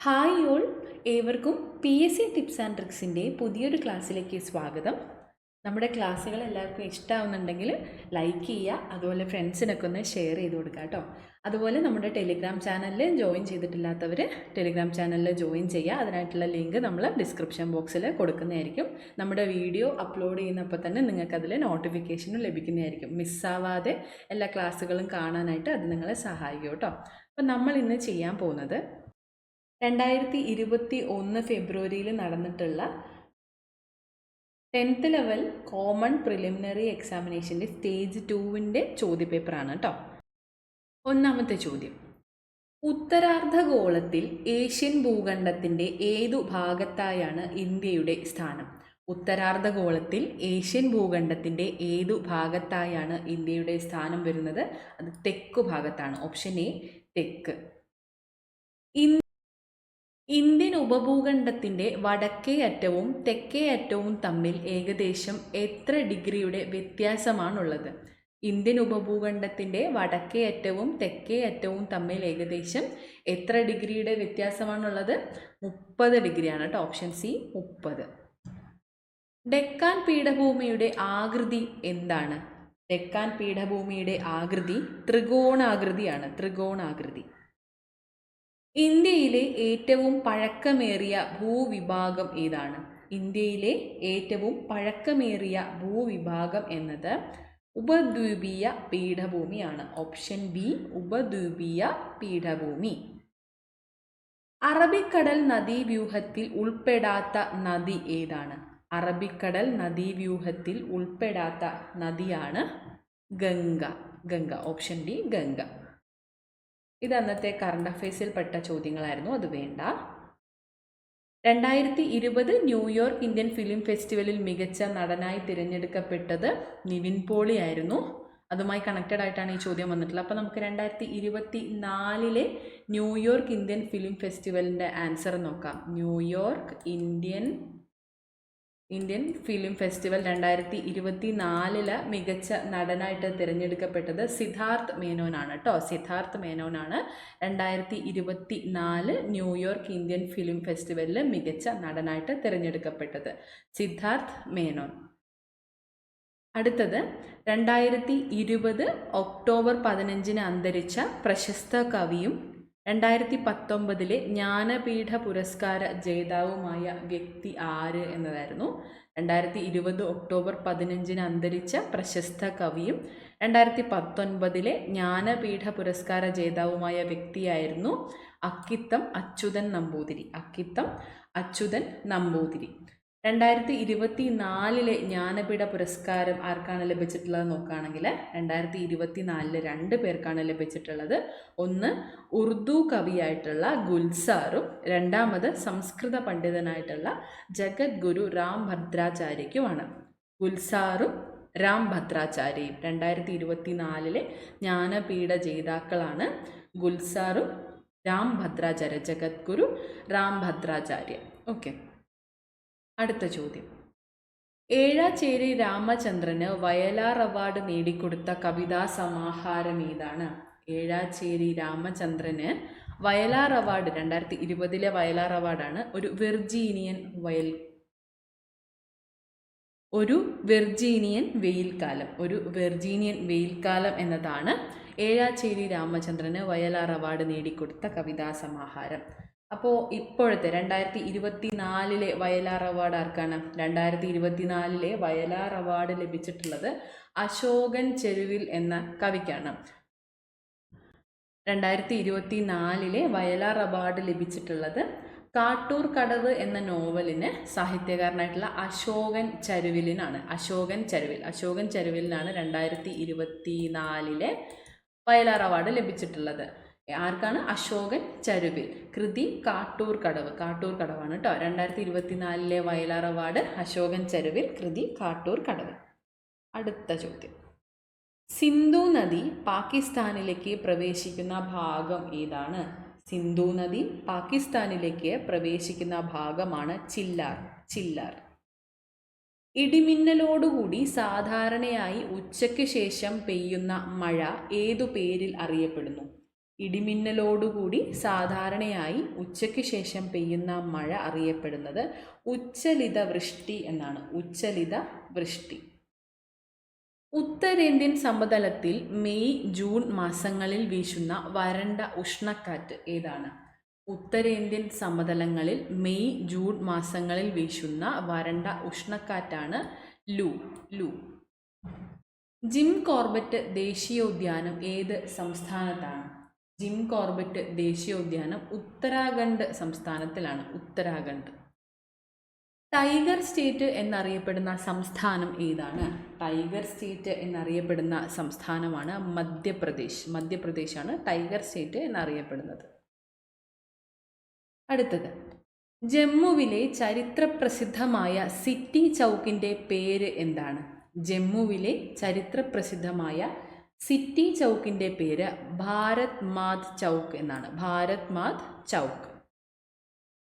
Hi all, ഏവർക്കും PSC tips and ട്രിക്സിൻ്റെ പുതിയൊരു ക്ലാസ്സിലേക്ക് സ്വാഗതം. നമ്മുടെ ക്ലാസ്സുകൾ എല്ലാവർക്കും ഇഷ്ടമാവുന്നുണ്ടെങ്കിൽ ലൈക്ക് ചെയ്യുക, അതുപോലെ ഫ്രണ്ട്സിനൊക്കെ ഒന്ന് ഷെയർ ചെയ്ത് കൊടുക്കുക കേട്ടോ. അതുപോലെ നമ്മുടെ ടെലിഗ്രാം ചാനലിൽ ജോയിൻ ചെയ്തിട്ടില്ലാത്തവർ ടെലിഗ്രാം ചാനലിൽ ജോയിൻ ചെയ്യുക. അതിനായിട്ടുള്ള ലിങ്ക് നമ്മൾ ഡിസ്ക്രിപ്ഷൻ ബോക്സിൽ കൊടുക്കുന്നതായിരിക്കും. നമ്മുടെ വീഡിയോ അപ്ലോഡ് ചെയ്യുന്നപ്പോൾ തന്നെ നിങ്ങൾക്കതിൽ നോട്ടിഫിക്കേഷനും ലഭിക്കുന്നതായിരിക്കും. മിസ്സാവാതെ എല്ലാ ക്ലാസ്സുകളും കാണാനായിട്ട് അത് നിങ്ങളെ സഹായിക്കും കേട്ടോ. അപ്പം നമ്മൾ ഇന്ന് ചെയ്യാൻ പോകുന്നത് 2021 ഫെബ്രുവരിയിൽ നടന്നിട്ടുള്ള 10th ലെവൽ കോമൺ പ്രിലിമിനറി എക്സാമിനേഷൻ്റെ സ്റ്റേജ് 2-ൻ്റെ ചോദ്യപേപ്പറാണ് കേട്ടോ. ഒന്നാമത്തെ ചോദ്യം: ഉത്തരാർദ്ധഗോളത്തിൽ ഏഷ്യൻ ഭൂഖണ്ഡത്തിൻ്റെ ഏതു ഭാഗത്തായാണ് ഇന്ത്യയുടെ സ്ഥാനം? ഉത്തരാർദ്ധഗോളത്തിൽ ഏഷ്യൻ ഭൂഖണ്ഡത്തിൻ്റെ ഏതു ഭാഗത്തായാണ് ഇന്ത്യയുടെ സ്ഥാനം വരുന്നത്? അത് തെക്കു ഭാഗത്താണ്. ഓപ്ഷൻ എ തെക്ക്. ഇന്ത്യൻ ഉപഭൂഖണ്ഡത്തിൻ്റെ വടക്കേ അറ്റവും തെക്കേ അറ്റവും തമ്മിൽ ഏകദേശം എത്ര ഡിഗ്രിയുടെ വ്യത്യാസമാണുള്ളത്? ഇന്ത്യൻ ഉപഭൂഖണ്ഡത്തിൻ്റെ വടക്കേ അറ്റവും തെക്കേ അറ്റവും തമ്മിൽ ഏകദേശം എത്ര ഡിഗ്രിയുടെ വ്യത്യാസമാണുള്ളത്? 30 ഡിഗ്രിയാണ് കേട്ടോ. Option C 30. ഡെക്കാൻ പീഠഭൂമിയുടെ ആകൃതി എന്താണ്? ഡെക്കാൻ പീഠഭൂമിയുടെ ആകൃതി ത്രികോണാകൃതിയാണ്. ത്രികോണാകൃതി. ഇന്ത്യയിലെ ഏറ്റവും പഴക്കമേറിയ ഭൂവിഭാഗം ഏതാണ്? ഇന്ത്യയിലെ ഏറ്റവും പഴക്കമേറിയ ഭൂവിഭാഗം എന്നത് ഉപദ്വീപീയ പീഠഭൂമിയാണ്. ഓപ്ഷൻ ബി ഉപദ്വീപീയ പീഠഭൂമി. അറബിക്കടൽ നദീവ്യൂഹത്തിൽ ഉൾപ്പെടാത്ത നദി ഏതാണ്? അറബിക്കടൽ നദീവ്യൂഹത്തിൽ ഉൾപ്പെടാത്ത നദിയാണ് ഗംഗ. ഗംഗ. Option D Ganga. ഇത് അന്നത്തെ കറണ്ട് അഫയേഴ്സിൽ പെട്ട ചോദ്യങ്ങളായിരുന്നു, അത് വേണ്ട. 2020 ന്യൂയോർക്ക് ഇന്ത്യൻ ഫിലിം ഫെസ്റ്റിവലിൽ മികച്ച നടനായി തിരഞ്ഞെടുക്കപ്പെട്ടത് നിവിൻ പോളി ആയിരുന്നു. അതുമായി കണക്റ്റഡ് ആയിട്ടാണ് ഈ ചോദ്യം വന്നിട്ടുള്ളത്. അപ്പോൾ നമുക്ക് 2024 ന്യൂയോർക്ക് ഇന്ത്യൻ ഫിലിം ഫെസ്റ്റിവലിൻ്റെ ആൻസർ നോക്കാം. ന്യൂയോർക്ക് ഇന്ത്യൻ ഫിലിം ഫെസ്റ്റിവൽ 2024 മികച്ച നടനായിട്ട് തിരഞ്ഞെടുക്കപ്പെട്ടത് സിദ്ധാർത്ഥ് മേനോനാണ് കേട്ടോ. സിദ്ധാർത്ഥ് മേനോനാണ് 2024 ന്യൂയോർക്ക് ഇന്ത്യൻ ഫിലിം ഫെസ്റ്റിവലിൽ മികച്ച നടനായിട്ട് തിരഞ്ഞെടുക്കപ്പെട്ടത്. സിദ്ധാർത്ഥ് മേനോൻ. അടുത്തത് 2020 ഒക്ടോബർ 15 അന്തരിച്ച പ്രശസ്ത കവിയും 2019 ജ്ഞാനപീഠ പുരസ്കാര ജേതാവുമായ വ്യക്തി ആര് എന്നതായിരുന്നു. 2020 ഒക്ടോബർ 15 അന്തരിച്ച പ്രശസ്ത കവിയും 2019 ജ്ഞാനപീഠ പുരസ്കാര ജേതാവുമായ വ്യക്തിയായിരുന്നു അക്കിത്തം അച്യുതൻ നമ്പൂതിരി. അക്കിത്തം അച്യുതൻ നമ്പൂതിരി. 2024 ജ്ഞാനപീഠ പുരസ്കാരം ആർക്കാണ് ലഭിച്ചിട്ടുള്ളത് നോക്കുകയാണെങ്കിൽ 2024 2 പേർക്കാണ് ലഭിച്ചിട്ടുള്ളത്. ഒന്ന് ഉറുദു കവിയായിട്ടുള്ള ഗുൽസാറും രണ്ടാമത് സംസ്കൃത പണ്ഡിതനായിട്ടുള്ള ജഗദ്ഗുരു രാം ഭദ്രാചാര്യയ്ക്കുമാണ്. ഗുൽസാറും രാം ഭദ്രാചാര്യയും 2024 ജ്ഞാനപീഠ ജേതാക്കളാണ് ഗുൽസാറും രാം ഭദ്രാചാര്യ. ജഗദ്ഗുരു രാം ഭദ്രാചാര്യ. ഓക്കെ. അടുത്ത ചോദ്യം: ഏഴാച്ചേരി രാമചന്ദ്രന് വയലാർ അവാർഡ് നേടിക്കൊടുത്ത കവിതാ സമാഹാരം ഏതാണ്? ഏഴാച്ചേരി രാമചന്ദ്രന് വയലാർ അവാർഡ് 2020 വയലാർ അവാർഡാണ്. ഒരു വെർജീനിയൻ വെയിൽക്കാലം എന്നതാണ് ഏഴാച്ചേരി രാമചന്ദ്രന് വയലാർ അവാർഡ് നേടിക്കൊടുത്ത കവിതാ സമാഹാരം. അപ്പോൾ ഇപ്പോഴത്തെ 2024 വയലാർ അവാർഡ് ആർക്കാണ്? 2024 വയലാർ അവാർഡ് ലഭിച്ചിട്ടുള്ളത് അശോകൻ ചെരുവിൽ എന്ന കവിക്കാണ്. 2024 വയലാർ അവാർഡ് ലഭിച്ചിട്ടുള്ളത് കാട്ടൂർ കടവ് എന്ന നോവലിന് സാഹിത്യകാരനായിട്ടുള്ള അശോകൻ ചരുവിലിനാണ്. അശോകൻ ചരുവിലിനാണ് 2024 വയലാർ അവാർഡ് ലഭിച്ചിട്ടുള്ളത്. ആർക്കാണ്? അശോകൻ ചരുവിൽ. കൃതി കാട്ടൂർ കടവാണ് കേട്ടോ. 2024 വയലാർ അവാർഡ് അശോകൻ ചരുവിൽ. കൃതി കാട്ടൂർ കടവ്. അടുത്ത ചോദ്യം: സിന്ധു നദി പാകിസ്ഥാനിലേക്ക് പ്രവേശിക്കുന്ന ഭാഗം ഏതാണ്? സിന്ധു നദി പാകിസ്ഥാനിലേക്ക് പ്രവേശിക്കുന്ന ഭാഗമാണ് ചില്ലാർ. ഇടിമിന്നലോടുകൂടി സാധാരണയായി ഉച്ചയ്ക്ക് ശേഷം പെയ്യുന്ന മഴ ഏതു പേരിൽ അറിയപ്പെടുന്നു? ഇടിമിന്നലോടുകൂടി സാധാരണയായി ഉച്ചയ്ക്ക് ശേഷം പെയ്യുന്ന മഴ അറിയപ്പെടുന്നത് ഉച്ചലിത വൃഷ്ടി എന്നാണ്. ഉച്ചലിത വൃഷ്ടി. ഉത്തരേന്ത്യൻ സമതലത്തിൽ മെയ് ജൂൺ മാസങ്ങളിൽ വീശുന്ന വരണ്ട ഉഷ്ണക്കാറ്റ് ഏതാണ്? ഉത്തരേന്ത്യൻ സമതലങ്ങളിൽ മെയ് ജൂൺ മാസങ്ങളിൽ വീശുന്ന വരണ്ട ഉഷ്ണക്കാറ്റാണ് ലൂ. ലൂ. ജിം കോർബറ്റ് ദേശീയോദ്യാനം ഏത് സംസ്ഥാനത്താണ്? ജിം കോർബറ്റ് ദേശീയോദ്യാനം ഉത്തരാഖണ്ഡ് സംസ്ഥാനത്തിലാണ്. ഉത്തരാഖണ്ഡ്. ടൈഗർ സ്റ്റേറ്റ് എന്നറിയപ്പെടുന്ന സംസ്ഥാനം ഏതാണ്? ടൈഗർ സ്റ്റേറ്റ് എന്നറിയപ്പെടുന്ന സംസ്ഥാനമാണ് മധ്യപ്രദേശ്. മധ്യപ്രദേശാണ് ടൈഗർ സ്റ്റേറ്റ് എന്നറിയപ്പെടുന്നത്. അടുത്തത്, ജമ്മുവിലെ ചരിത്രപ്രസിദ്ധമായ സിറ്റി ചൗക്കിൻ്റെ പേര് എന്താണ്? ജമ്മുവിലെ ചരിത്രപ്രസിദ്ധമായ സിറ്റി ചൗക്കിൻ്റെ പേര് ഭാരത് മാത് ചൗക്ക് എന്നാണ്. ഭാരത് മാത് ചൗക്ക്.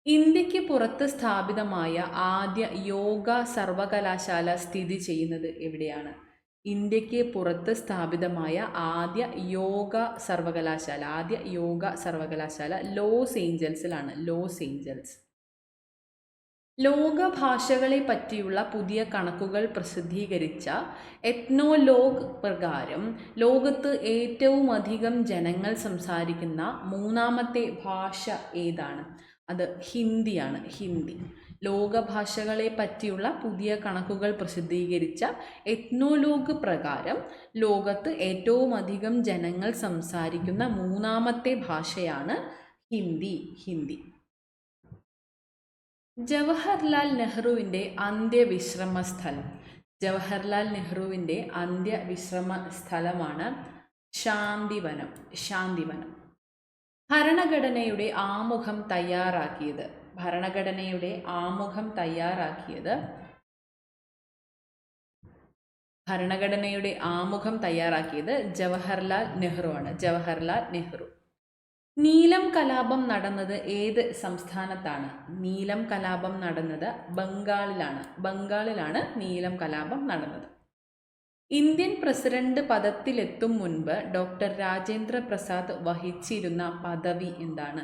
ഇന്ത്യക്ക് പുറത്ത് സ്ഥാപിതമായ ആദ്യ യോഗ സർവകലാശാല സ്ഥിതി ചെയ്യുന്നത് എവിടെയാണ്? ഇന്ത്യക്ക് പുറത്ത് സ്ഥാപിതമായ ആദ്യ യോഗ സർവകലാശാല ലോസ് ഏഞ്ചൽസിലാണ്. Los Angeles. ലോക ഭാഷകളെ പറ്റിയുള്ള പുതിയ കണക്കുകൾ പ്രസിദ്ധീകരിച്ച എത്നോലോഗ് പ്രകാരം ലോകത്ത് ഏറ്റവും അധികം ജനങ്ങൾ സംസാരിക്കുന്ന മൂന്നാമത്തെ ഭാഷ ഏതാണ്? അത് ഹിന്ദിയാണ്. ഹിന്ദി. ലോകഭാഷകളെ പറ്റിയുള്ള പുതിയ കണക്കുകൾ പ്രസിദ്ധീകരിച്ച എത്നോലോഗ് പ്രകാരം ലോകത്ത് ഏറ്റവും അധികം ജനങ്ങൾ സംസാരിക്കുന്ന മൂന്നാമത്തെ ഭാഷയാണ് ഹിന്ദി. ഹിന്ദി. ജവഹർലാൽ നെഹ്റുവിൻ്റെ അന്ത്യവിശ്രമ സ്ഥലം. ജവഹർലാൽ നെഹ്റുവിൻ്റെ അന്ത്യവിശ്രമ സ്ഥലമാണ് ശാന്തിവനം. ശാന്തിവനം. ഭരണഘടനയുടെ ആമുഖം തയ്യാറാക്കിയത്. ഭരണഘടനയുടെ ആമുഖം തയ്യാറാക്കിയത് ജവഹർലാൽ നെഹ്റു ആണ്. ജവഹർലാൽ നെഹ്റു. നീലം കലാപം നടന്നത് ഏത് സംസ്ഥാനത്താണ്? നീലം കലാപം നടന്നത് ബംഗാളിലാണ്. ബംഗാളിലാണ് നീലം കലാപം നടന്നത്. ഇന്ത്യൻ പ്രസിഡന്റ് പദത്തിലെത്തും മുൻപ് ഡോക്ടർ രാജേന്ദ്ര പ്രസാദ് വഹിച്ചിരുന്ന പദവി എന്താണ്?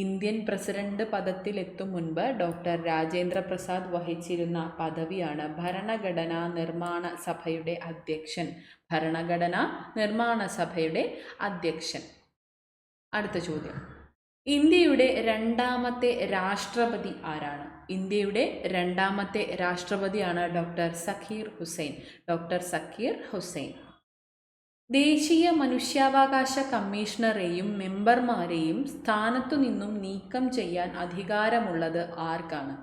ഇന്ത്യൻ പ്രസിഡന്റ് പദത്തിലെത്തും മുൻപ് ഡോക്ടർ രാജേന്ദ്ര പ്രസാദ് വഹിച്ചിരുന്ന പദവിയാണ് ഭരണഘടനാ നിർമ്മാണ സഭയുടെ അധ്യക്ഷൻ. ഭരണഘടനാ നിർമ്മാണ സഭയുടെ അധ്യക്ഷൻ. അടുത്ത ചോദ്യം, ഇന്ത്യയുടെ രണ്ടാമത്തെ രാഷ്ട്രപതി ആരാണ്? ഇന്ത്യയുടെ രണ്ടാമത്തെ രാഷ്ട്രപതിയാണ് ഡോക്ടർ സക്കീർ ഹുസൈൻ. ഡോക്ടർ സക്കീർ ഹുസൈൻ. ദേശീയ മനുഷ്യാവകാശ കമ്മീഷണറെയും മെമ്പർമാരെയും സ്ഥാനത്തു നിന്നും നീക്കം ചെയ്യാൻ അധികാരമുള്ളത് ആർക്കാണ്?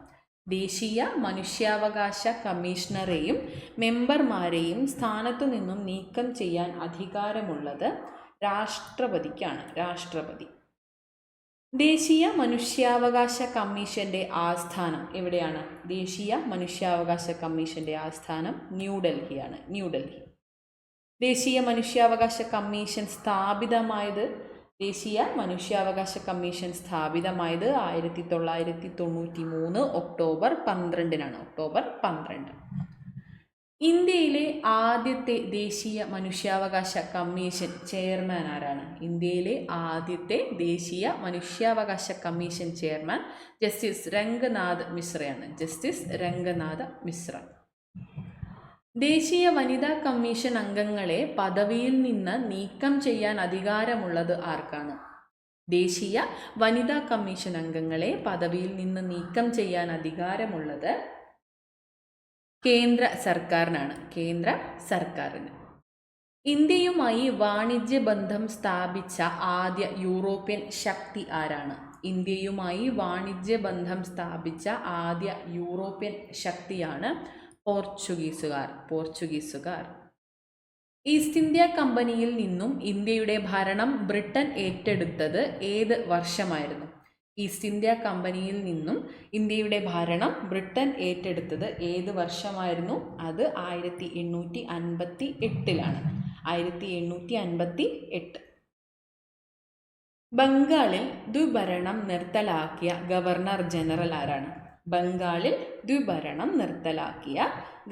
ദേശീയ മനുഷ്യാവകാശ കമ്മീഷണറെയും മെമ്പർമാരെയും സ്ഥാനത്തു നിന്നും നീക്കം ചെയ്യാൻ അധികാരമുള്ളത് രാഷ്ട്രപതിക്കാണ്. രാഷ്ട്രപതി. ദേശീയ മനുഷ്യാവകാശ കമ്മീഷന്റെ ആസ്ഥാനം എവിടെയാണ്? ദേശീയ മനുഷ്യാവകാശ കമ്മീഷന്റെ ആസ്ഥാനം ന്യൂഡൽഹിയാണ്. ന്യൂഡൽഹി. ദേശീയ മനുഷ്യാവകാശ കമ്മീഷൻ സ്ഥാപിതമായത് 1993 ഒക്ടോബർ 12-നാണ്. ഒക്ടോബർ 12. ഇന്ത്യയിലെ ആദ്യത്തെ ദേശീയ മനുഷ്യാവകാശ കമ്മീഷൻ ചെയർമാൻ ആരാണ്? ഇന്ത്യയിലെ ആദ്യത്തെ ദേശീയ മനുഷ്യാവകാശ കമ്മീഷൻ ചെയർമാൻ ജസ്റ്റിസ് രംഗനാഥ് മിശ്രയാണ്. ജസ്റ്റിസ് രംഗനാഥ് മിശ്ര. ദേശീയ വനിതാ കമ്മീഷൻ അംഗങ്ങളെ പദവിയിൽ നിന്ന് നീക്കം ചെയ്യാൻ അധികാരമുള്ളത് ആർക്കാണ്? ദേശീയ വനിതാ കമ്മീഷൻ അംഗങ്ങളെ പദവിയിൽ നിന്ന് നീക്കം ചെയ്യാൻ അധികാരമുള്ളത് കേന്ദ്ര സർക്കാരിനാണ്. കേന്ദ്ര സർക്കാരിന്. ഇന്ത്യയുമായി വാണിജ്യ ബന്ധം സ്ഥാപിച്ച ആദ്യ യൂറോപ്യൻ ശക്തി ആരാണ്? ഇന്ത്യയുമായി വാണിജ്യ ബന്ധം സ്ഥാപിച്ച ആദ്യ യൂറോപ്യൻ ശക്തിയാണ് പോർച്ചുഗീസുകാർ. ഈസ്റ്റ് ഇന്ത്യ കമ്പനിയിൽ നിന്നും ഇന്ത്യയുടെ ഭരണം ബ്രിട്ടൻ ഏറ്റെടുത്തത് ഏത് വർഷമായിരുന്നു? ഈസ്റ്റ് ഇന്ത്യ കമ്പനിയിൽ നിന്നും ഇന്ത്യയുടെ ഭരണം ബ്രിട്ടൻ ഏറ്റെടുത്തത് ഏത് വർഷമായിരുന്നു? അത് 1858-ലാണ്. 1858. ബംഗാളിൽ ദ്വിഭരണം നിർത്തലാക്കിയ ഗവർണർ ജനറൽ ആരാണ്? ബംഗാളിൽ ദ്വിഭരണം നിർത്തലാക്കിയ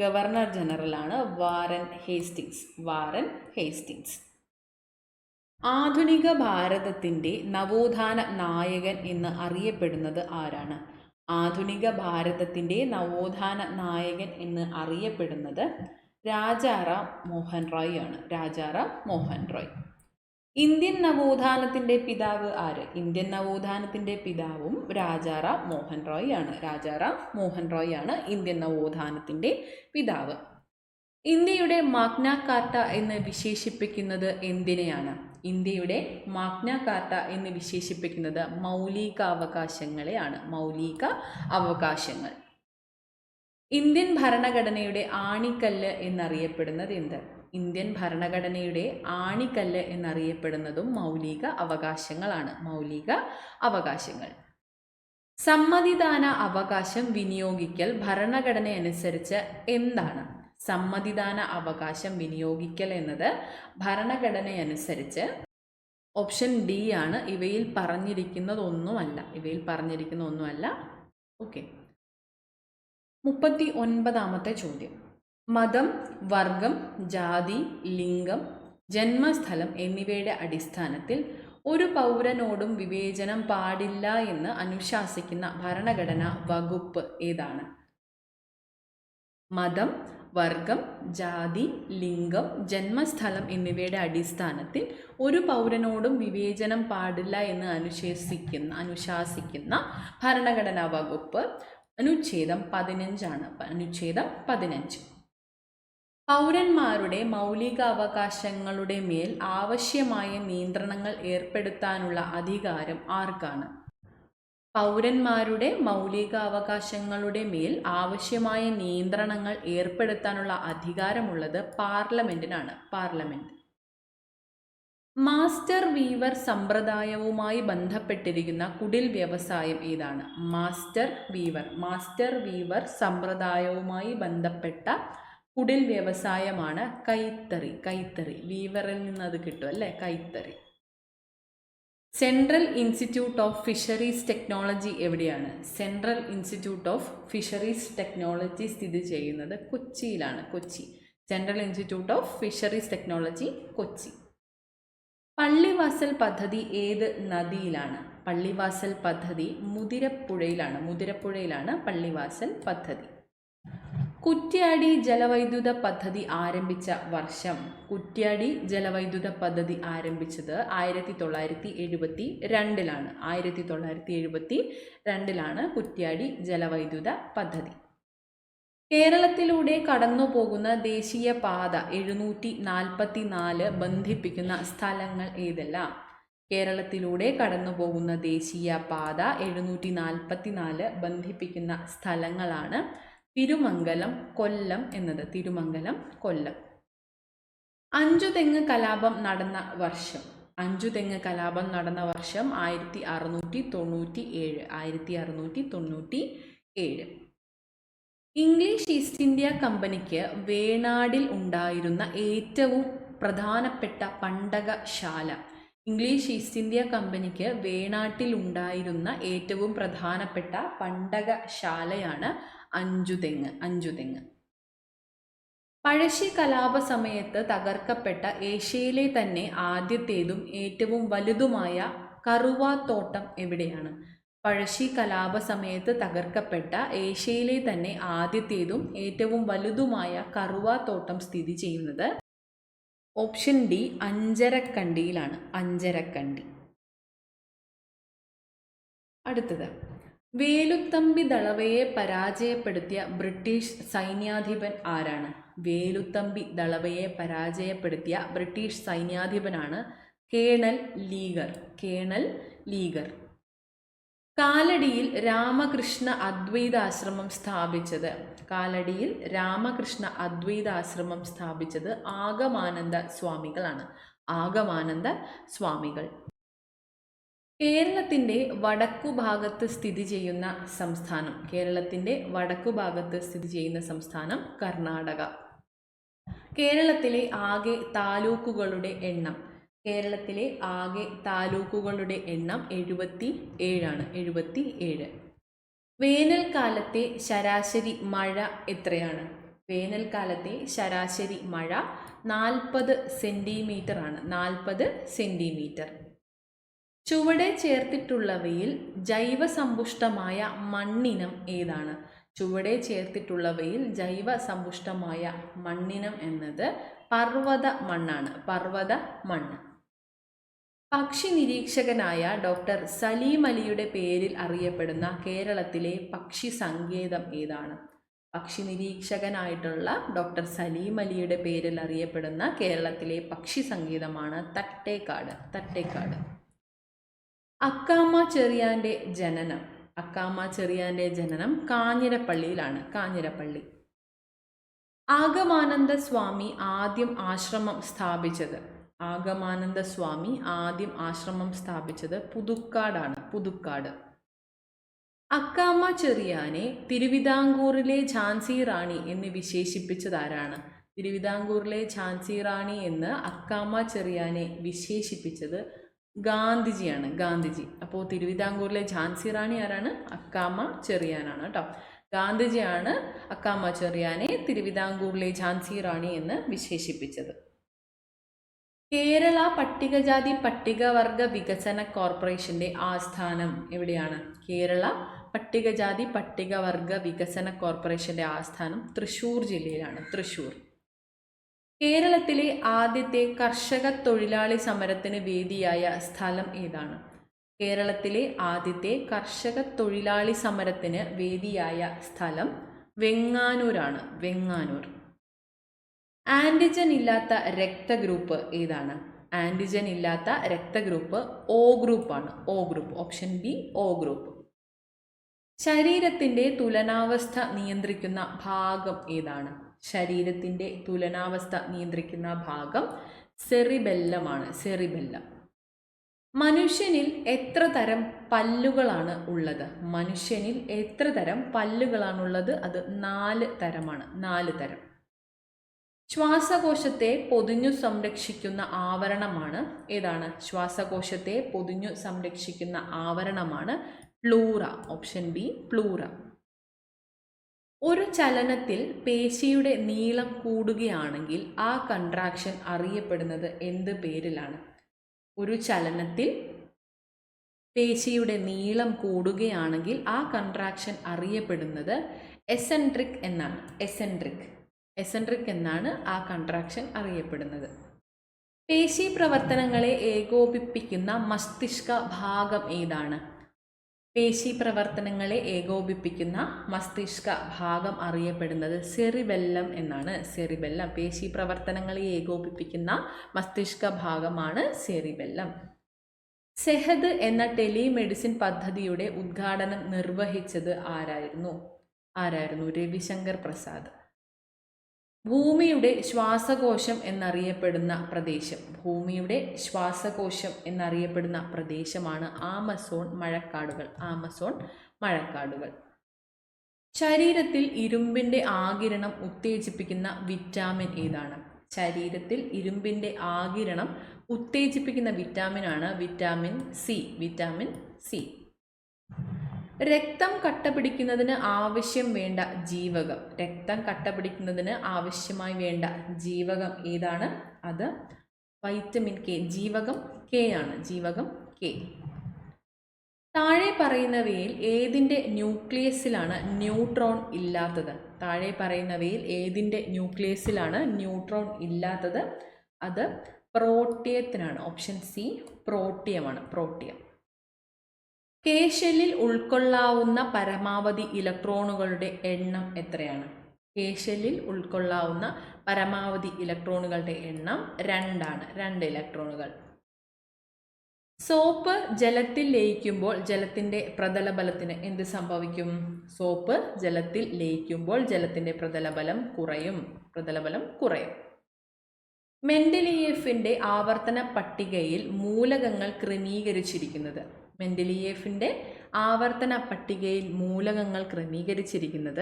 ഗവർണർ ജനറലാണ് വാറൻ ഹേസ്റ്റിങ്സ്. Warren Hastings. ആധുനിക ഭാരതത്തിൻ്റെ നവോത്ഥാന നായകൻ എന്ന് അറിയപ്പെടുന്നത് ആരാണ്? ആധുനിക ഭാരതത്തിൻ്റെ നവോത്ഥാന നായകൻ എന്ന് അറിയപ്പെടുന്നത് രാജാറാം മോഹൻ റോയ് ആണ്. രാജാറാം മോഹൻ റോയ്. ഇന്ത്യൻ നവോത്ഥാനത്തിൻ്റെ പിതാവ് ആര്? ഇന്ത്യൻ നവോത്ഥാനത്തിൻ്റെ പിതാവും രാജാറാം മോഹൻ റോയ് ആണ്. രാജാറാം മോഹൻ റോയ് ആണ് ഇന്ത്യൻ നവോത്ഥാനത്തിൻ്റെ പിതാവ്. ഇന്ത്യയുടെ മാഗ്ന കാർട്ട എന്ന് വിശേഷിപ്പിക്കുന്നത് എന്തിനെയാണ്? ഇന്ത്യയുടെ മാഗ്ന കാർട്ട എന്ന് വിശേഷിപ്പിക്കുന്നത് മൗലിക അവകാശങ്ങളെയാണ്. മൗലിക അവകാശങ്ങൾ. ഇന്ത്യൻ ഭരണഘടനയുടെ ആണിക്കല്ല് എന്നറിയപ്പെടുന്നത് എന്ത്? ഇന്ത്യൻ ഭരണഘടനയുടെ ആണിക്കല്ല് എന്നറിയപ്പെടുന്നതും മൗലിക അവകാശങ്ങളാണ്. മൗലിക അവകാശങ്ങൾ. സമ്മതിദാന അവകാശം വിനിയോഗിക്കൽ ഭരണഘടന അനുസരിച്ച് എന്താണ്? സമ്മതിദാന അവകാശം വിനിയോഗിക്കൽ എന്നത് ഭരണഘടനയനുസരിച്ച് ഓപ്ഷൻ ഡി ആണ്. ഇവയിൽ പറഞ്ഞിരിക്കുന്നതൊന്നുമല്ല. ഓക്കെ. 39ാമത്തെ ചോദ്യം. മതം, വർഗം, ജാതി, ലിംഗം, ജന്മസ്ഥലം എന്നിവയുടെ അടിസ്ഥാനത്തിൽ ഒരു പൗരനോടും വിവേചനം പാടില്ല എന്ന് അനുശാസിക്കുന്ന ഭരണഘടനാ വകുപ്പ് ഏതാണ്? മതം, വർഗം, ജാതി, ലിംഗം, ജന്മസ്ഥലം എന്നിവയുടെ അടിസ്ഥാനത്തിൽ ഒരു പൗരനോടും വിവേചനം പാടില്ല എന്ന് അനുശാസിക്കുന്ന ഭരണഘടനാ വകുപ്പ് അനുച്ഛേദം 15 ആണ്. അനുച്ഛേദം 15. പൗരന്മാരുടെ മൗലികാവകാശങ്ങളുടെ മേൽ ആവശ്യമായ നിയന്ത്രണങ്ങൾ ഏർപ്പെടുത്താനുള്ള അധികാരം ആർക്കാണ്? പൗരന്മാരുടെ മൗലികാവകാശങ്ങളുടെ മേൽ ആവശ്യമായ നിയന്ത്രണങ്ങൾ ഏർപ്പെടുത്താനുള്ള അധികാരമുള്ളത് പാർലമെന്റിനാണ്. പാർലമെന്റ്. മാസ്റ്റർ വീവർ സമ്പ്രദായവുമായി ബന്ധപ്പെട്ടിരിക്കുന്ന കുടിൽ വ്യവസായം ഏതാണ്? മാസ്റ്റർ വീവർ സമ്പ്രദായവുമായി ബന്ധപ്പെട്ട കുടിൽ വ്യവസായമാണ് കൈത്തറി. വീവറിൽ നിന്ന് അത് കിട്ടും അല്ലേ? കൈത്തറി. Central institute of fisheries technology എവിടെയാണ്? Central institute of fisheries technology സ്ഥിതി ചെയ്യുന്നത് കൊച്ചിയിലാണ്. Kochi. Central institute of fisheries technology, Kochi. Pallivasal പദ്ധതി ഏത് നദിയിലാണ്? പള്ളിവാസൽ പദ്ധതി മുതിരപ്പുഴയിലാണ് പള്ളിവാസൽ പദ്ധതി. കുറ്റ്യാടി ജലവൈദ്യുത പദ്ധതി ആരംഭിച്ച വർഷം? കുറ്റ്യാടി ജലവൈദ്യുത പദ്ധതി ആരംഭിച്ചത് 1972ലാണ്. 1972ലാണ് കുറ്റ്യാടി ജലവൈദ്യുത പദ്ധതി. കേരളത്തിലൂടെ കടന്നുപോകുന്ന ദേശീയ പാത 744 ബന്ധിപ്പിക്കുന്ന സ്ഥലങ്ങൾ ഏതെല്ലാം? കേരളത്തിലൂടെ കടന്നുപോകുന്ന ദേശീയ പാത 744 ബന്ധിപ്പിക്കുന്ന സ്ഥലങ്ങളാണ് തിരുമംഗലം, കൊല്ലം എന്നത്. തിരുമംഗലം, കൊല്ലം. അഞ്ചുതെങ്ങ് കലാപം നടന്ന വർഷം? അഞ്ചുതെങ്ങ് കലാപം നടന്ന വർഷം 1697. 1697. ഇംഗ്ലീഷ് ഈസ്റ്റ് ഇന്ത്യ കമ്പനിക്ക് വേണാടിൽ ഉണ്ടായിരുന്ന ഏറ്റവും പ്രധാനപ്പെട്ട പണ്ടകശാല? ഇംഗ്ലീഷ് ഈസ്റ്റ് ഇന്ത്യ കമ്പനിക്ക് വേണാട്ടിൽ ഉണ്ടായിരുന്ന ഏറ്റവും പ്രധാനപ്പെട്ട പണ്ടകശാലയാണ് അഞ്ചുതെങ്ങ്. പഴശ്ശി കലാപ സമയത്ത് തകർക്കപ്പെട്ട ഏഷ്യയിലെ തന്നെ ആദ്യത്തേതും ഏറ്റവും വലുതുമായ കറുവാത്തോട്ടം എവിടെയാണ്? പഴശ്ശി കലാപ സമയത്ത് തകർക്കപ്പെട്ട ഏഷ്യയിലെ തന്നെ ആദ്യത്തേതും ഏറ്റവും വലുതുമായ കറുവാത്തോട്ടം സ്ഥിതി ചെയ്യുന്നത് ഓപ്ഷൻ ഡി അഞ്ചരക്കണ്ടിയിലാണ്. അഞ്ചരക്കണ്ടി. അടുത്തത്. വേലുത്തമ്പി ദളവയെ പരാജയപ്പെടുത്തിയ ബ്രിട്ടീഷ് സൈന്യാധിപൻ ആരാണ്? വേലുത്തമ്പി ദളവയെ പരാജയപ്പെടുത്തിയ ബ്രിട്ടീഷ് സൈന്യാധിപനാണ് കേണൽ ലീഗർ. കാലടിയിൽ രാമകൃഷ്ണ അദ്വൈതാശ്രമം സ്ഥാപിച്ചത് ആഗമാനന്ദ സ്വാമികളാണ്. ആഗമാനന്ദ സ്വാമികൾ. കേരളത്തിൻ്റെ വടക്കുഭാഗത്ത് സ്ഥിതി ചെയ്യുന്ന സംസ്ഥാനം കർണാടക. കേരളത്തിലെ ആകെ താലൂക്കുകളുടെ എണ്ണം? 77 ആണ്. 77. വേനൽക്കാലത്തെ ശരാശരി മഴ എത്രയാണ്? വേനൽക്കാലത്തെ ശരാശരി മഴ 40 സെൻറ്റിമീറ്റർ ആണ്. 40 സെൻറ്റിമീറ്റർ. ചുവടെ ചേർത്തിട്ടുള്ളവയിൽ ജൈവസമ്പുഷ്ടമായ മണ്ണിനം ഏതാണ്? ചുവടെ ചേർത്തിട്ടുള്ളവയിൽ ജൈവസമ്പുഷ്ടമായ മണ്ണിനം എന്നത് പർവ്വത മണ്ണാണ്. പർവ്വത മണ്ണ്. പക്ഷി നിരീക്ഷകനായ ഡോക്ടർ സലീം അലിയുടെ പേരിൽ അറിയപ്പെടുന്ന കേരളത്തിലെ പക്ഷി സങ്കേതം ഏതാണ്? പക്ഷി നിരീക്ഷകനായിട്ടുള്ള ഡോക്ടർ സലീം അലിയുടെ പേരിൽ അറിയപ്പെടുന്ന കേരളത്തിലെ പക്ഷി സങ്കേതമാണ് തട്ടേക്കാട്. തട്ടേക്കാട്. അക്കാമ ചെറിയാൻ്റെ ജനനം. അക്കാമ ചെറിയാൻ്റെ ജനനം കാഞ്ഞിരപ്പള്ളിയിലാണ്. കാഞ്ഞിരപ്പള്ളി. ആഗമാനന്ദ സ്വാമി ആദ്യം ആശ്രമം സ്ഥാപിച്ചത്. ആഗമാനന്ദ സ്വാമി ആദ്യം ആശ്രമം സ്ഥാപിച്ചത് പുതുക്കാടാണ്. പുതുക്കാട്. അക്കാമ ചെറിയാനെ തിരുവിതാംകൂറിലെ ഝാൻസി റാണി എന്ന് വിശേഷിപ്പിച്ചതാരാണ്? തിരുവിതാംകൂറിലെ ഝാൻസി റാണി എന്ന് അക്കാമ ചെറിയാനെ വിശേഷിപ്പിച്ചത് ഗാന്ധിജിയാണ്. ഗാന്ധിജി. അപ്പോൾ തിരുവിതാംകൂറിലെ ഝാൻസി റാണി ആരാണ്? അക്കാമ ചെറിയാനാണ് കേട്ടോ. ഗാന്ധിജിയാണ് അക്കാമ ചെറിയാനെ തിരുവിതാംകൂറിലെ ഝാൻസി റാണി എന്ന് വിശേഷിപ്പിച്ചത്. കേരള പട്ടികജാതി പട്ടികവർഗ വികസന കോർപ്പറേഷൻ്റെ ആസ്ഥാനം എവിടെയാണ്? കേരള പട്ടികജാതി പട്ടികവർഗ വികസന കോർപ്പറേഷൻ്റെ ആസ്ഥാനം തൃശ്ശൂർ ജില്ലയിലാണ്. തൃശ്ശൂർ. കേരളത്തിലെ ആദ്യത്തെ കർഷക തൊഴിലാളി സമരത്തിന് വേദിയായ സ്ഥലം ഏതാണ്? കേരളത്തിലെ ആദ്യത്തെ കർഷക തൊഴിലാളി സമരത്തിന് വേദിയായ സ്ഥലം വെങ്ങാനൂരാണ്. വെങ്ങാനൂർ. ആൻറ്റിജൻ ഇല്ലാത്ത രക്തഗ്രൂപ്പ് ഏതാണ്? ആൻറ്റിജൻ ഇല്ലാത്ത രക്തഗ്രൂപ്പ് O ഗ്രൂപ്പാണ്. O group. Option B O group. ശരീരത്തിൻ്റെ തുലനാവസ്ഥ നിയന്ത്രിക്കുന്ന ഭാഗം ഏതാണ്? ശരീരത്തിൻ്റെ തുലനാവസ്ഥ നിയന്ത്രിക്കുന്ന ഭാഗം സെറിബെല്ലമാണ്. സെറിബെല്ലം. മനുഷ്യനിൽ എത്ര തരം പല്ലുകളാണ് ഉള്ളത്? മനുഷ്യനിൽ എത്ര തരം പല്ലുകളാണുള്ളത്? അത് 4 തരമാണ്. 4 തരം. ശ്വാസകോശത്തെ പൊതിഞ്ഞു സംരക്ഷിക്കുന്ന ആവരണമാണ് ഏതാണ്? ശ്വാസകോശത്തെ പൊതിഞ്ഞു സംരക്ഷിക്കുന്ന ആവരണമാണ് പ്ലൂറ. Option B pleura. ഒരു ചലനത്തിൽ പേശിയുടെ നീളം കൂടുകയാണെങ്കിൽ ആ കൺട്രാക്ഷൻ അറിയപ്പെടുന്നത് എന്ത് പേരിലാണ്? ഒരു ചലനത്തിൽ പേശിയുടെ നീളം കൂടുകയാണെങ്കിൽ ആ കൺട്രാക്ഷൻ അറിയപ്പെടുന്നത് എസെൻട്രിക് എന്നാണ്. എസെൻട്രിക്. എസെൻട്രിക് എന്നാണ് ആ കൺട്രാക്ഷൻ അറിയപ്പെടുന്നത്. പേശി പ്രവർത്തനങ്ങളെ ഏകോപിപ്പിക്കുന്ന മസ്തിഷ്ക ഭാഗം ഏതാണ്? പേശി പ്രവർത്തനങ്ങളെ ഏകോപിപ്പിക്കുന്ന മസ്തിഷ്ക ഭാഗം അറിയപ്പെടുന്നത് സെറിബെല്ലം എന്നാണ്. സെറിബെല്ലം. പേശി പ്രവർത്തനങ്ങളെ ഏകോപിപ്പിക്കുന്ന മസ്തിഷ്ക ഭാഗമാണ് സെറിബെല്ലം. സെഹദ് എന്ന ടെലിമെഡിസിൻ പദ്ധതിയുടെ ഉദ്ഘാടനം നിർവഹിച്ചത് ആരായിരുന്നു? രവിശങ്കർ പ്രസാദ്. ഭൂമിയുടെ ശ്വാസകോശം എന്നറിയപ്പെടുന്ന പ്രദേശം. ഭൂമിയുടെ ശ്വാസകോശം എന്നറിയപ്പെടുന്ന പ്രദേശമാണ് ആമസോൺ മഴക്കാടുകൾ. ആമസോൺ മഴക്കാടുകൾ. ശരീരത്തിൽ ഇരുമ്പിൻ്റെ ആഗിരണം ഉത്തേജിപ്പിക്കുന്ന വിറ്റാമിൻ ഏതാണ്? ശരീരത്തിൽ ഇരുമ്പിൻ്റെ ആഗിരണം ഉത്തേജിപ്പിക്കുന്ന വിറ്റാമിനാണ് വിറ്റാമിൻ സി. Vitamin C. രക്തം കട്ടപിടിക്കുന്നതിന് ആവശ്യം വേണ്ട ജീവകം. രക്തം കട്ടപിടിക്കുന്നതിന് ആവശ്യമായി വേണ്ട ജീവകം ഏതാണ്? അത് വൈറ്റമിൻ കെ. ജീവകം കെ ആണ്. ജീവകം കെ. താഴെ പറയുന്നവയിൽ ഏതിൻ്റെ ന്യൂക്ലിയസിലാണ് ന്യൂട്രോൺ ഇല്ലാത്തത്? താഴെ പറയുന്നവയിൽ ഏതിൻ്റെ ന്യൂക്ലിയസിലാണ് ന്യൂട്രോൺ ഇല്ലാത്തത്? അത് പ്രോട്ടിയത്തിനാണ്. ഓപ്ഷൻ സി പ്രോട്ടിയമാണ്. പ്രോട്ടിയം. കെ ഷെല്ലിൽ ഉൾക്കൊള്ളാവുന്ന പരമാവധി ഇലക്ട്രോണുകളുടെ എണ്ണം എത്രയാണ്? കെ ഷെല്ലിൽ ഉൾക്കൊള്ളാവുന്ന പരമാവധി ഇലക്ട്രോണുകളുടെ എണ്ണം 2 ആണ്. 2 ഇലക്ട്രോണുകൾ. സോപ്പ് ജലത്തിൽ ലയിക്കുമ്പോൾ ജലത്തിൻ്റെ പ്രതലബലത്തിന് എന്ത് സംഭവിക്കും? സോപ്പ് ജലത്തിൽ ലയിക്കുമ്പോൾ ജലത്തിൻ്റെ പ്രതലബലം കുറയും. പ്രതലബലം കുറയും. മെൻഡലിയേഫിൻ്റെ ആവർത്തന പട്ടികയിൽ മൂലകങ്ങൾ ക്രമീകരിച്ചിരിക്കുന്നത്. മെൻഡലിയേഫിൻ്റെ ആവർത്തന പട്ടികയിൽ മൂലകങ്ങൾ ക്രമീകരിച്ചിരിക്കുന്നത്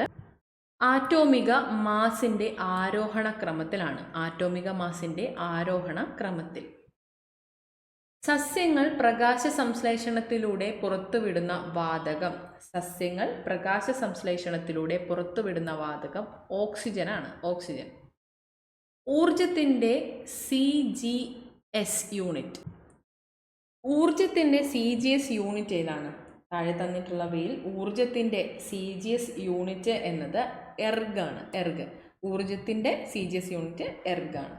ആറ്റോമിക മാസിൻ്റെ ആരോഹണ ക്രമത്തിലാണ്. ആറ്റോമിക മാസിൻ്റെ ആരോഹണ ക്രമത്തിൽ. സസ്യങ്ങൾ പ്രകാശ സംശ്ലേഷണത്തിലൂടെ പുറത്തുവിടുന്ന വാതകം. സസ്യങ്ങൾ പ്രകാശ സംശ്ലേഷണത്തിലൂടെ പുറത്തുവിടുന്ന വാതകം ഓക്സിജനാണ്. ഓക്സിജൻ. ഊർജത്തിൻ്റെ CGS യൂണിറ്റ്. ഊർജത്തിൻ്റെ CGS യൂണിറ്റ് ഏതാണ്? താഴെ തന്നിട്ടുള്ളവയിൽ ഊർജത്തിൻ്റെ CGS യൂണിറ്റ് എന്നത് എർഗാണ്. എർഗ്. ഊർജത്തിൻ്റെ CGS യൂണിറ്റ് എർഗാണ്.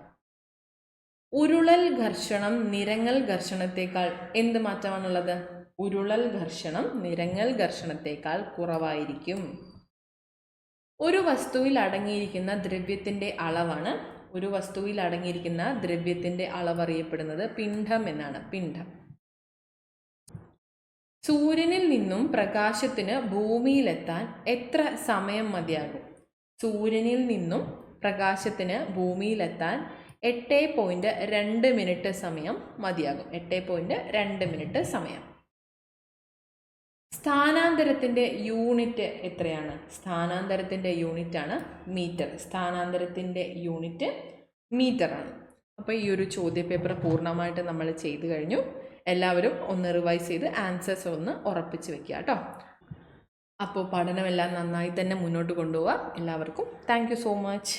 ഉരുളൽ ഘർഷണം നിരങ്ങൽ ഘർഷണത്തേക്കാൾ എന്ത് മാറ്റമാണുള്ളത്? ഉരുളൽ ഘർഷണം നിരങ്ങൽ ഘർഷണത്തേക്കാൾ കുറവായിരിക്കും. ഒരു വസ്തുവിൽ അടങ്ങിയിരിക്കുന്ന ദ്രവ്യത്തിൻ്റെ അളവാണ്. ഒരു വസ്തുവിൽ അടങ്ങിയിരിക്കുന്ന ദ്രവ്യത്തിൻ്റെ അളവ് അറിയപ്പെടുന്നത് പിണ്ഡം എന്നാണ്. പിണ്ഡം. സൂര്യനിൽ നിന്നും പ്രകാശത്തിന് ഭൂമിയിലെത്താൻ എത്ര സമയം മതിയാകും? സൂര്യനിൽ നിന്നും പ്രകാശത്തിന് ഭൂമിയിലെത്താൻ 8.2 മിനിറ്റ് സമയം മതിയാകും. 8.2 മിനിറ്റ് സമയം. സ്ഥാനാന്തരത്തിൻ്റെ യൂണിറ്റ് എത്രയാണ്? സ്ഥാനാന്തരത്തിൻ്റെ യൂണിറ്റാണ് മീറ്റർ. സ്ഥാനാന്തരത്തിൻ്റെ യൂണിറ്റ് മീറ്ററാണ്. അപ്പോൾ ഈ ഒരു ചോദ്യപേപ്പർ പൂർണ്ണമായിട്ട് നമ്മൾ ചെയ്തു കഴിഞ്ഞു. എല്ലാവരും ഒന്ന് റിവൈസ് ചെയ്ത് ആൻസേഴ്സ് ഒന്ന് ഉറപ്പിച്ച് വെക്കുക കേട്ടോ. അപ്പോൾ പഠനമെല്ലാം നന്നായി തന്നെ മുന്നോട്ട് കൊണ്ടുപോവുക. എല്ലാവർക്കും താങ്ക് യു സോ മച്ച്.